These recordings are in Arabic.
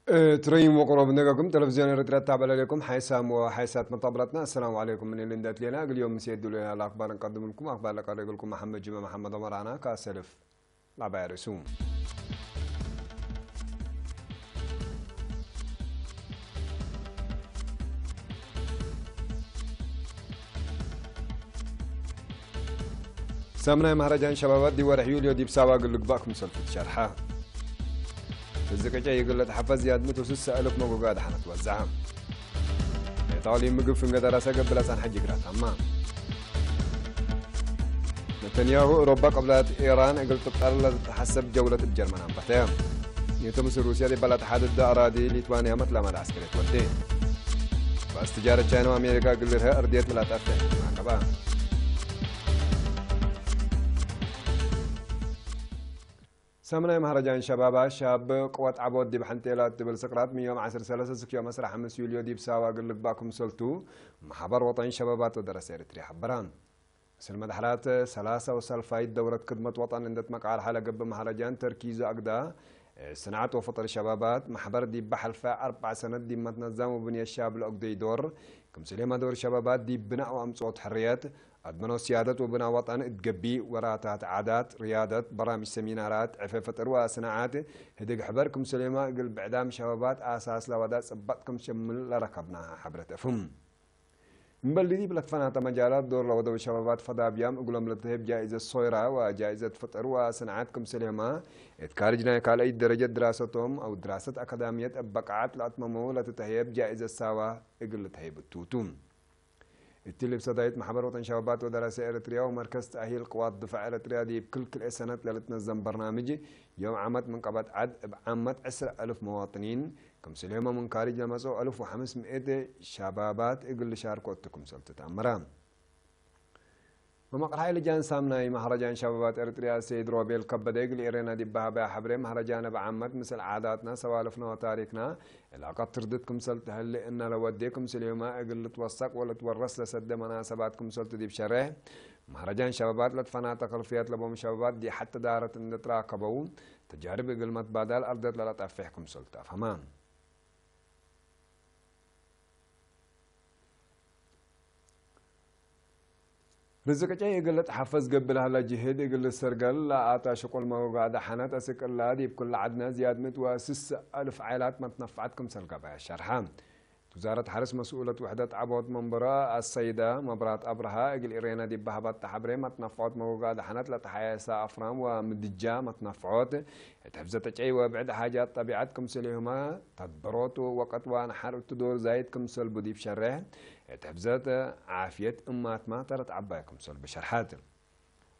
تريم وقرب نجاكم تلفزيون رترات تابع لكم حيسام وحيسات مطابلتنا. السلام عليكم من اللي ندات لنا اليوم مسيد لنا الأخبار نقدم لكم أخبار لك لكم محمد جمع محمد عمرانا كاسلف لعبة رسوم. سامنا مهرجان شبابات دي ورح يوليو دي بساواق اللي قباكم سلفت شرحها الزكاة يقول لك حفظ زياد متو 6000 موقع قاعد حنتوزعها إيطالي مقف في دراسة قبل أسان حج قرات أمان نتنياهو أوروبا قبلت إيران قلت تطلع حسب جولة الجرمن بتاعهم يتمس روسيا دي بلد حدد أراضي ليتوانيا مثل ما العسكرية تودي بس تجارة تشاينا وأمريكا قلتها أرضية ملا تفتح مع كبا سمنا مهرجان شبابا شاب قوات عبود دي بحنتيلات دبل سقراط من يوم 10 سكيو مسرح 5 يوليو دي بساوا قلق باكم سلتو محبر وطن شبابات ودرس إريتريا حبران سلم دحرات ثلاثة وسلفايد دورة خدمة وطن عندت مقعر حلقة بمهرجان تركيز أقدا صناعة وفطر شبابات محبر دي بحلفة 4 سنة دي متنظم وبنية الشاب الأقدي دور كم سليمة دور شبابات دي بناء وأمصوت حريات أدمنوا سيادة وبناء وطن تقبي وراتات عادات ريادة برامج سمينارات عفافة أروى صناعات هدق حبركم سليمة قل بعدام شبابات أساس لودات صبتكم شمل لركبناها حبرة أفهم مبلدي بلتفنات مجالات دور لودو شبابات فضا بيام اقولهم لتهب جائزة صويرة وجائزة فطر وصناعاتكم سليمة اتكارجنا كالي درجة دراستهم او دراسة اكاديمية بقعات لاتممو لتتهيب جائزة ساوى اقل لتهيب التوتون التلي بصدايت محبر وطن شبابات ودراسة إريتريا ومركز تأهيل قوات دفاع إريتريا دي بكل سنة لتنظم برنامج يوم عمت من قبل عمت 10,000 مواطنين كم سليمة من خارج لمسو 1500 شبابات اقل شاركوتكم سلطة أمرام ومقر هاي لجان سامناي مهرجان شبابات إريتريا سيد روبيل كبديق لإيرينا دي بها حبري مهرجان بعمت مثل عاداتنا سوالفنا وتاريخنا العقد ترددكم سلت هل إن لو وديكم سليما أقل توثق ولا تورس لسد مناسباتكم سلت دي بشره مهرجان شبابات لتفنات خلفيات لبوم شبابات دي حتى دارت إن تراقبوا تجارب أقل متبادل أرضت لا تفحكم سلت أفهمان رزقك أي قلت حفظ قبل هلا جهد قل السرقل لا آتا شقل ما قاعد حنات أسك الله دي بكل عدنا زياد متواسس 1000 عائلات ما تنفعتكم سلقة بها الشرحان وزارة حرس مسؤولة وحدة عبود منبرة السيدة مبرات أبرها قل إرينا دي بهبات تحبري ما تنفعت ما قاعد حنات لتحياسا أفرام ومدجا ما تنفعت تحفزتك أي وبعد حاجات طبيعتكم سليهما تدبروت وقت وانا حرب تدور زايدكم سلبو دي بشره تحفزات عافية أمات ما ترت عباكم سل بشرحات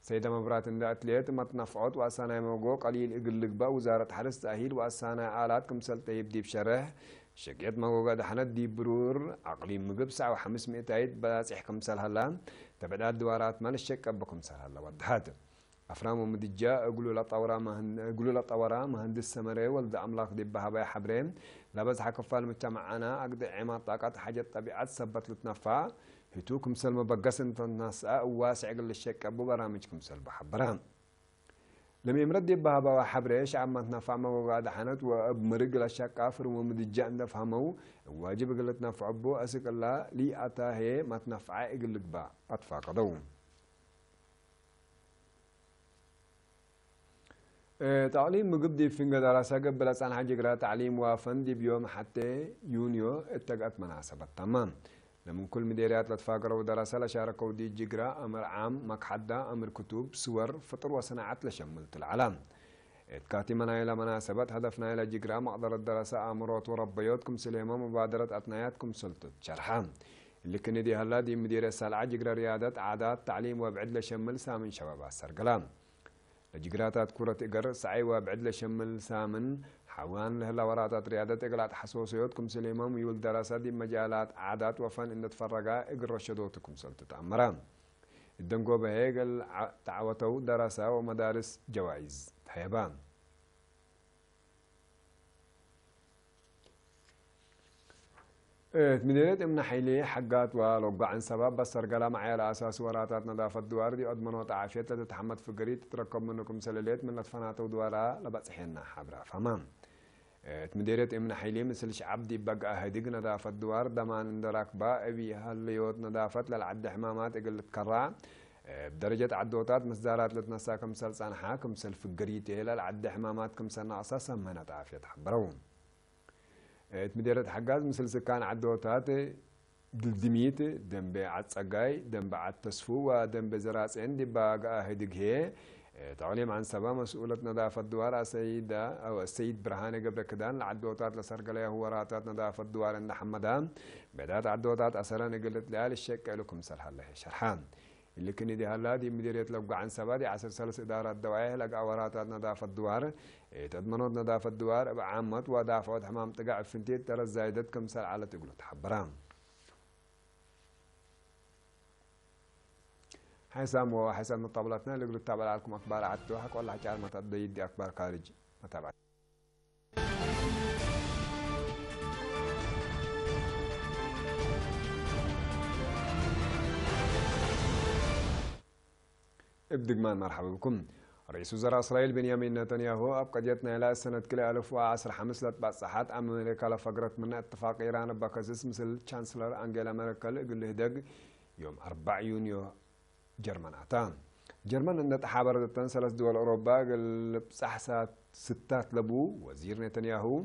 سيدة مبرات إن أتليت ما تنفعت وأسانا موجو قليل إقلق با وزارة حرس تأهيل وأسانا آلاتكم سل تهيب دي بشره شكيت موجو قاد حند دي برور عقلي مقب ساعة و500 عيد بلاس إحكم سل هلا تبعدات دوارات مال الشك أبكم سل هلا ودهات أفرام ومدجا أقولوا لا طورا مهندس سمري ولد أملاك دي بها حبرين لابد حكفال مجتمعنا أقد عماد طاقات حاجة طبيعات سبت لتنفع هتوكم سلم بقس انت الناس واسع قل الشك أبو برامجكم سلب حبران لما يمرد بها حبريش عم تنفع ما قاعد حنت وبمرق الاشياء كافر ومدجا نفهمه واجب قلت نفع بو أسك الله لي أتاه ما تنفع قلت با أطفى قدوم تعليم مقبدي في دراسة قبل أن حاجة تعليم وفندي بيوم حتى يونيو اتقت مناسبة تمام لمن كل مديريات لتفاقر ودراسة لشاركوا دي جقرا أمر عام مكحدة أمر كتب صور فطر وصناعات لشملت العالم اتكاتمنا إلى مناسبة هدفنا إلى جقرا مقدر الدراسة أمرات وربيوتكم سليمة مبادرة أثناياتكم سلطة شرحان اللي كان دي هلا دي مديرية سالعة جقرا ريادة عادات تعليم وبعد لشمل سامن شباب السرقلام لجقراتات كرة إقر سعي وبعد لشمل سامن حوان لهلا وراتات ريادة إقلات حسوسيوتكم سليمة ميول دراسات دي مجالات عادات وفن إن تفرقا إقر رشدوتكم سلطة أمران الدنقو بهيقل تعوتو دراسة ومدارس جوائز تحيبان مديرية امنا حيلي حقات ولوقع عن سبب بس رجلا معي على اساس وراتات نظافة دوار دي ادمنوا تعافية تتحمد في قريت تتركب منكم سلاليت من لطفنات ودوارها لبس حينا حبرا فمام مديرية إمن حيلي مثل شعبدي بقى هديق نظافة دوار دمان اندراكبا أبي هالليوت نظافة للعد حمامات إقل تكرع بدرجة عدوتات مصدارات لتنسا كمسل صانحا كمسل فقريتي للعد حمامات كمسل ناقصة سمنة عافية حبرون مديرية حقاز مثل سكان عدوتات دلدميت دنبي عد صقاي دنبي عد تسفو ودنبي زراس عندي بقى هديق هي تعليم عن سبا مسؤولة نظافة الدوار السيدة أو السيد برهاني قبل كدان العدوتات لسرقليه هو راتات نظافة الدوار عند حمدان بعدات عدوتات أسران قلت لها للشك لكم سرح الله شرحان اللي كني دي هلا دي مديرية لقى عن سبا دي عسر سلس إدارة الدواعي لقى وراتات نظافة الدوار تضمنوا نظافة الدوار بعامة ودافعات حمام تقع فنتيت ترى الزايدات كم سر على تقولوا تحبران حسام وحسام من طاولتنا اللي قلت تابع لكم اخبار عدتوها والله حكي ما تضيد دي اخبار خارجي متابعة ابدقمان مرحبا بكم رئيس وزراء اسرائيل بنيامين نتنياهو ابقديتنا الى سنه كل 1010 حمسلت بعصحات امريكا لفقرت من اتفاق ايران بكاسس مثل تشانسلر انجيلا ميركل يقول له دق يوم 4 يونيو جرماناتان جرمان ان تحابرت ثلاث دول اوروبا قال بصحسات ستات لبو وزير نتنياهو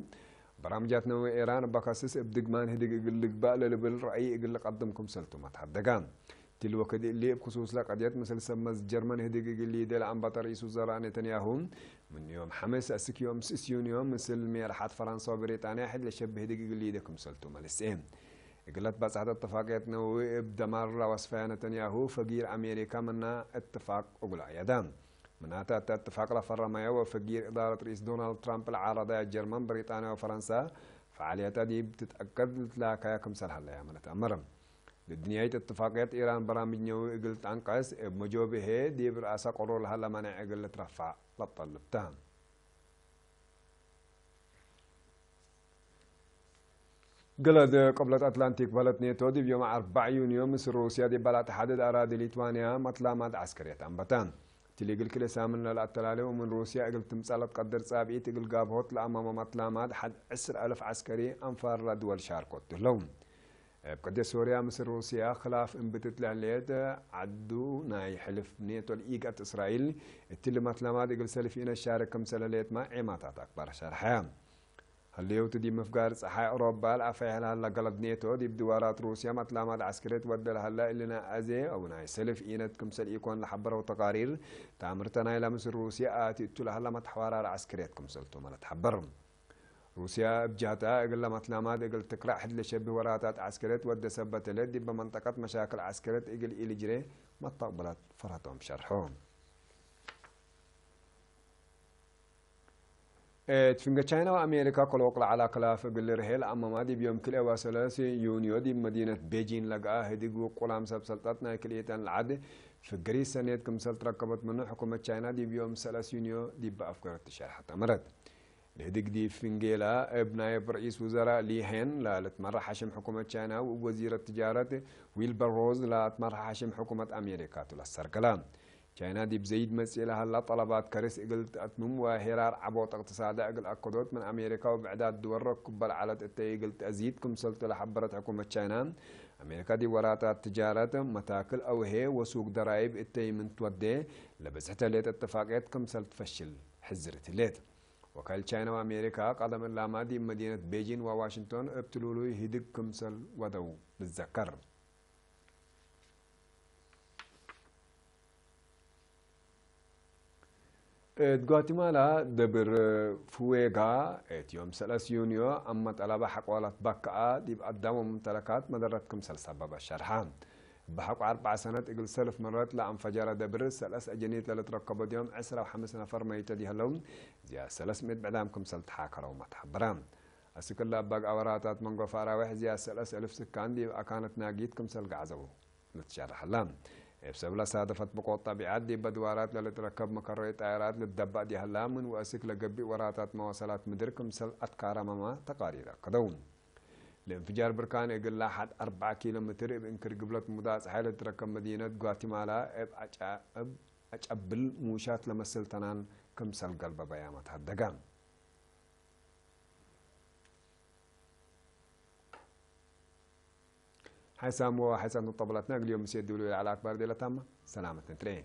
برامجات نووي ايران بكاسس ابدقمان هدق يقول لك بقى بالراي يقول لك قدمكم سلتو ما تحدقان تلو كد اللي بخصوص لقضيات مثل سمز جرمان هدق يقول لي دل عم رئيس وزراء نتنياهو من يوم حمس اسك يوم 6 يونيو مثل ميرحات فرنسا وبريطانيا حد لشبه هدق يقول لي دكم سلتو مالسين قلت بس هذا اتفاقية نووي بدمر وصفها نتنياهو فقير أمريكا منا اتفاق أقول عيادان منها اتفاق لفرمايا وفقير إدارة رئيس دونالد ترامب العارضة الجرمان بريطانيا وفرنسا فعالياتها دي بتتأكد لك ياكم سرح الله يا منت أمرم للدنيا اتفاقيات إيران برامج نووي قلت أنقص بمجوبه دي برأسا قرور لها لمنع قلت رفع لطلبتها قلد قبلة أتلانتيك بلد نيتو دي بيوم 4 يونيو مصر روسيا دي بلد تحدد أراضي ليتوانيا مطلامات عسكرية أنبتان تليقل كل سامن للأتلالي ومن روسيا قل تمثال تقدر صابعي تقل قابهوت لأمام مطلامات حد 10,000 عسكري أنفار دول شاركوت لهم بقدر سوريا مصر روسيا خلاف انبتت لعليت عدو ناي حلف نيتو الإيقات إسرائيل التلي مطلامات قل سلفين الشارك كم سلاليت ما عماتات أكبر شرحيان هالليو تدي مفقار صحاء أوروبا العفاية هلا قلد نيتو دي بدوارات روسيا مطلامات عسكرية ودل هلا اللي أزي أو ناي سلف إينت كمسل إيكون لحبرة وتقارير تامرتنا إلى مصر روسيا آتي إتو هلا متحوارات عسكرية كمسلتو ما تحبرهم روسيا بجهتها إقل مطلامات إقل تقرأ حد لشبه وراتات عسكرية ودى سبت دي بمنطقة مشاكل عسكرية إقل إلي جري ما تقبلت فرهتهم شرحهم تفنجا تشاينا وامريكا كل وقل على خلاف قل رهيل اما ما دي بيوم كل واسلاس يونيو دي مدينه بيجين لقى هديقو قلام سلطاتنا كليتان العد في جريس سنه كم سلط ركبت منه حكومه تشاينا دي بيوم 3 يونيو دي بافكار التشارح تمرد الهديق دي فنجيلا ابن نائب رئيس وزراء لي هين لا تمرح حشم حكومه تشاينا ووزير التجاره ويلبر روز لا تمرح حشم حكومه امريكا تلسر كلام تشاينا دي بزيد مسئلة هلا طلبات كرس قلت أتمم وهرار عبوط اقتصادي قل أكدوت من أمريكا وبعداد دول ركب على التي قلت أزيد كم سلطة لحبرت حكومة تشاينا أمريكا دي وراتات تجارة متاكل أو هي وسوق ضرائب التي من تودي لبسحتها ليت اتفاقيات كم سلط فشل حزرت الليت وكال تشاينا وأمريكا قدم اللامة دي مدينة بيجين وواشنطن ابتلولو هيدك كم سل ودو بالذكر غواتيمالا دبر فويغا يوم 3 يونيو اما طلب حقوالات بكا دي بقدموا ممتلكات مدرتكم سبب الشرحان بحق 4 سنوات اقل سلف مرات لا انفجار دبر 3 اجنيت لتركبوا يوم 10 و5 نفر ميت دي هلون زي 300 بعدامكم سلت حاكروا ما تحبرام اسكلا باق اوراتات منغو فاراوح زي 3000 سكان دي كانت ناقيتكم سلق عزو نتشرح لام بسبب صادفت بقوة طبيعات دي بدوارات لتركب مكرية طائرات للدبا دي هلامن واسك لقبي وراتات مواصلات مدركم سل أتكارا مما تقارير قدون الانفجار بركان يقول لاحد 4 كيلومتر بإنكر قبلت مداس حالة تركب مدينة غواتيمالا أجابل موشات لمسل تنان كم سل قلب بيامات هدقام حيسام وحيسام طبلتنا اليوم سيدوا على أكبر ديلة تامة سلامة تنترين